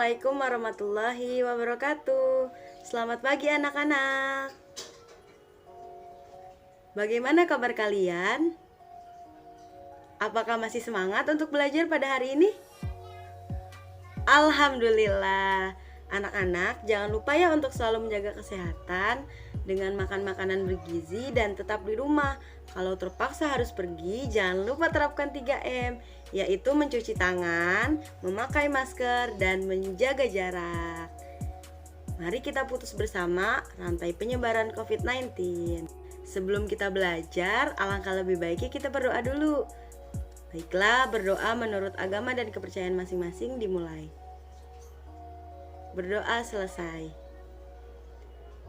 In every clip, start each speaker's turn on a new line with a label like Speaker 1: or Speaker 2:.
Speaker 1: Assalamualaikum warahmatullahi wabarakatuh. Selamat pagi anak-anak. Bagaimana kabar kalian? Apakah masih semangat untuk belajar pada hari ini? Alhamdulillah. Anak-anak, jangan lupa ya untuk selalu menjaga kesehatan dengan makan makanan bergizi dan tetap di rumah. Kalau terpaksa harus pergi, jangan lupa terapkan 3M, yaitu mencuci tangan, memakai masker, dan menjaga jarak. Mari kita putus bersama rantai penyebaran COVID-19. Sebelum kita belajar, alangkah lebih baiknya kita berdoa dulu. Baiklah, berdoa menurut agama dan kepercayaan masing-masing dimulai. Berdoa selesai.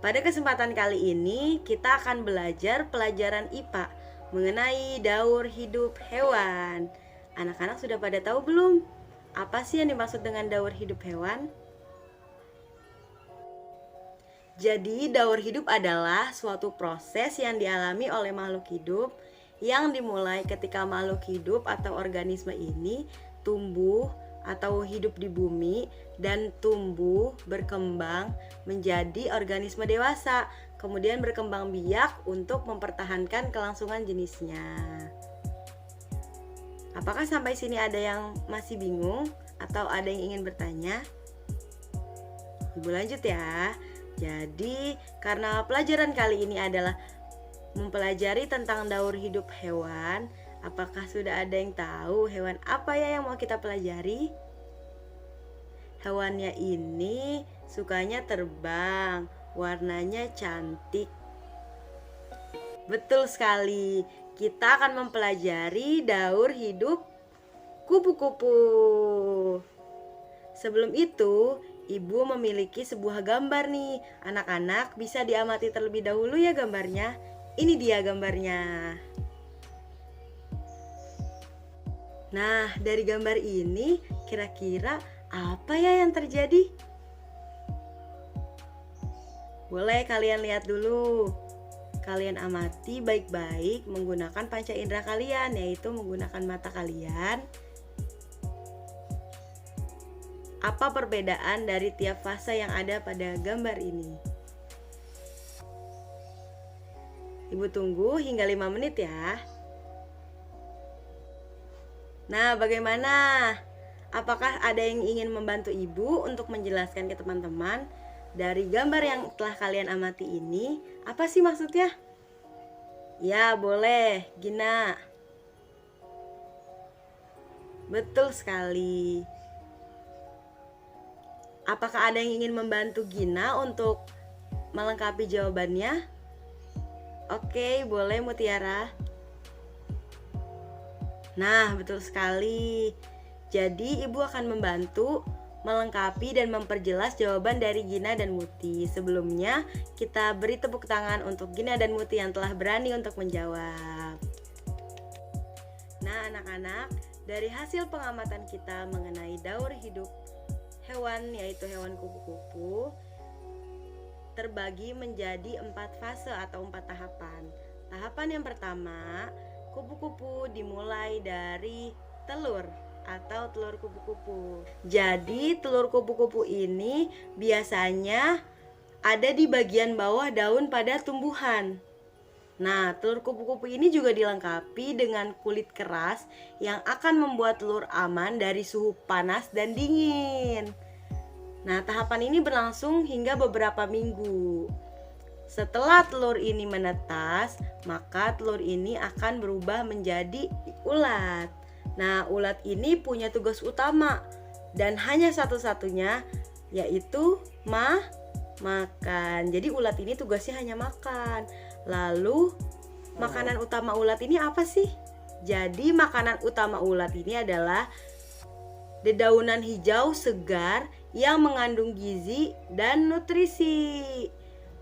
Speaker 1: Pada kesempatan kali ini, kita akan belajar pelajaran IPA mengenai daur hidup hewan. Anak-anak sudah pada tahu belum? Apa sih yang dimaksud dengan daur hidup hewan? Jadi, daur hidup adalah suatu proses yang dialami oleh makhluk hidup yang dimulai ketika makhluk hidup atau organisme ini tumbuh atau hidup di bumi dan tumbuh berkembang menjadi organisme dewasa, kemudian berkembang biak untuk mempertahankan kelangsungan jenisnya. Apakah sampai sini ada yang masih bingung atau ada yang ingin bertanya? Ibu lanjut ya. Jadi, karena pelajaran kali ini adalah mempelajari tentang daur hidup hewan, apakah sudah ada yang tahu hewan apa ya yang mau kita pelajari? Hewannya ini sukanya terbang, warnanya cantik. Betul sekali, kita akan mempelajari daur hidup kupu-kupu. Sebelum itu, Ibu memiliki sebuah gambar nih. Anak-anak bisa diamati terlebih dahulu ya gambarnya. Ini dia gambarnya. Nah, dari gambar ini kira-kira apa ya yang terjadi? Boleh kalian lihat dulu. Kalian amati baik-baik menggunakan panca indera kalian, yaitu menggunakan mata kalian. Apa perbedaan dari tiap fase yang ada pada gambar ini? Ibu tunggu hingga 5 menit ya. Nah, bagaimana? Apakah ada yang ingin membantu Ibu untuk menjelaskan ke teman-teman dari gambar yang telah kalian amati ini, apa sih maksudnya? Ya, boleh, Gina. Betul sekali. Apakah ada yang ingin membantu Gina untuk melengkapi jawabannya? Oke, boleh Mutiara. Nah, betul sekali. Jadi, Ibu akan membantu melengkapi dan memperjelas jawaban dari Gina dan Muti. Sebelumnya, kita beri tepuk tangan untuk Gina dan Muti yang telah berani untuk menjawab. Nah, anak-anak, dari hasil pengamatan kita mengenai daur hidup hewan, yaitu hewan kupu-kupu, terbagi menjadi 4 fase atau 4 tahapan. Tahapan yang pertama, kupu-kupu dimulai dari telur atau telur kupu-kupu. Jadi telur kupu-kupu ini biasanya ada di bagian bawah daun pada tumbuhan. Nah, telur kupu-kupu ini juga dilengkapi dengan kulit keras yang akan membuat telur aman dari suhu panas dan dingin. Nah, tahapan ini berlangsung hingga beberapa minggu. Setelah telur ini menetas, maka telur ini akan berubah menjadi ulat. Nah, ulat ini punya tugas utama dan hanya satu-satunya, yaitu makan. Jadi ulat ini tugasnya hanya makan. Lalu makanan utama ulat ini apa sih? Jadi makanan utama ulat ini adalah dedaunan hijau segar yang mengandung gizi dan nutrisi.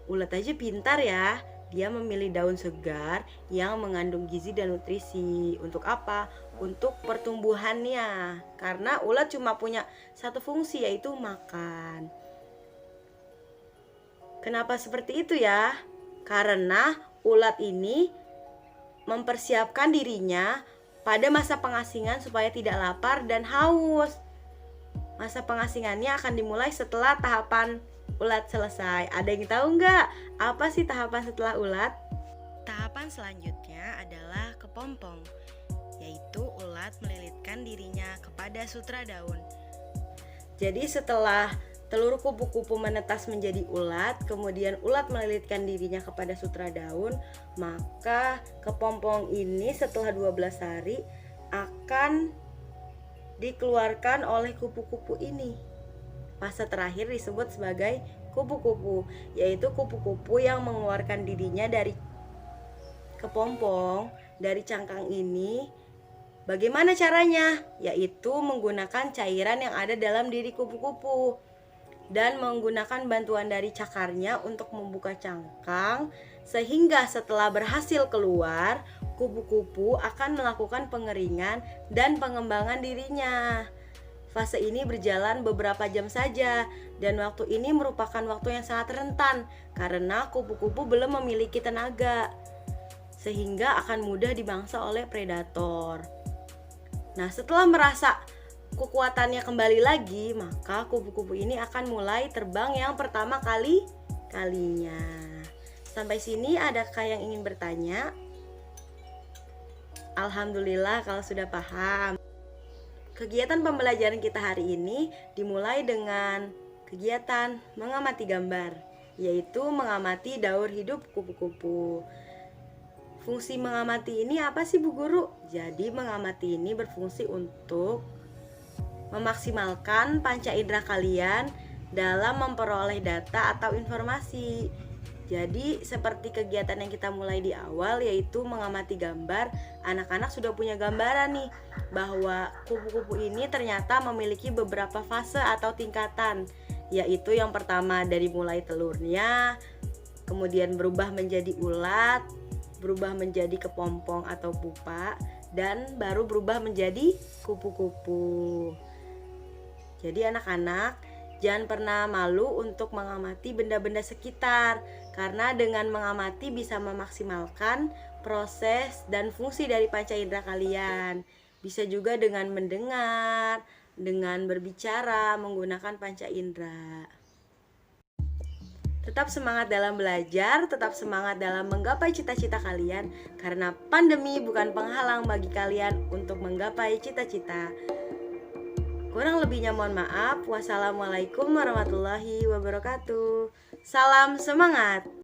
Speaker 1: Ulat aja pintar ya. Dia memilih daun segar yang mengandung gizi dan nutrisi. Untuk apa? Untuk pertumbuhannya. Karena ulat cuma punya satu fungsi, yaitu makan. Kenapa seperti itu ya? Karena ulat ini mempersiapkan dirinya pada masa pengasingan supaya tidak lapar dan haus. Masa pengasingannya akan dimulai setelah tahapan ulat selesai. Ada yang tahu nggak apa sih tahapan setelah ulat? Tahapan selanjutnya adalah kepompong, yaitu ulat melilitkan dirinya kepada sutra daun. Jadi setelah telur kupu-kupu menetas menjadi ulat, kemudian ulat melilitkan dirinya kepada sutra daun, maka kepompong ini setelah 12 hari akan dikeluarkan oleh kupu-kupu ini. Fase terakhir disebut sebagai kupu-kupu, yaitu kupu-kupu yang mengeluarkan dirinya dari kepompong, dari cangkang ini. Bagaimana caranya? Yaitu menggunakan cairan yang ada dalam diri kupu-kupu dan menggunakan bantuan dari cakarnya untuk membuka cangkang, sehingga setelah berhasil keluar, kupu-kupu akan melakukan pengeringan dan pengembangan dirinya. Fase ini berjalan beberapa jam saja, dan waktu ini merupakan waktu yang sangat rentan karena kupu-kupu belum memiliki tenaga, sehingga akan mudah dimangsa oleh predator. Nah, setelah merasa kekuatannya kembali lagi, maka kupu-kupu ini akan mulai terbang yang pertama kalinya. Sampai sini adakah yang ingin bertanya? Alhamdulillah kalau sudah paham. Kegiatan pembelajaran kita hari ini dimulai dengan kegiatan mengamati gambar, yaitu mengamati daur hidup kupu-kupu. Fungsi mengamati ini apa sih Bu Guru? Jadi mengamati ini berfungsi untuk memaksimalkan panca indera kalian dalam memperoleh data atau informasi. Jadi seperti kegiatan yang kita mulai di awal, yaitu mengamati gambar, anak-anak sudah punya gambaran nih bahwa kupu-kupu ini ternyata memiliki beberapa fase atau tingkatan, yaitu yang pertama dari mulai telurnya, kemudian berubah menjadi ulat, berubah menjadi kepompong atau pupa, dan baru berubah menjadi kupu-kupu. Jadi anak-anak jangan pernah malu untuk mengamati benda-benda sekitar, karena dengan mengamati bisa memaksimalkan proses dan fungsi dari panca indera kalian. Bisa juga dengan mendengar, dengan berbicara menggunakan panca indera. Tetap semangat dalam belajar, tetap semangat dalam menggapai cita-cita kalian, karena pandemi bukan penghalang bagi kalian untuk menggapai cita-cita. Kurang lebihnya mohon maaf. Wassalamualaikum warahmatullahi wabarakatuh. Salam semangat.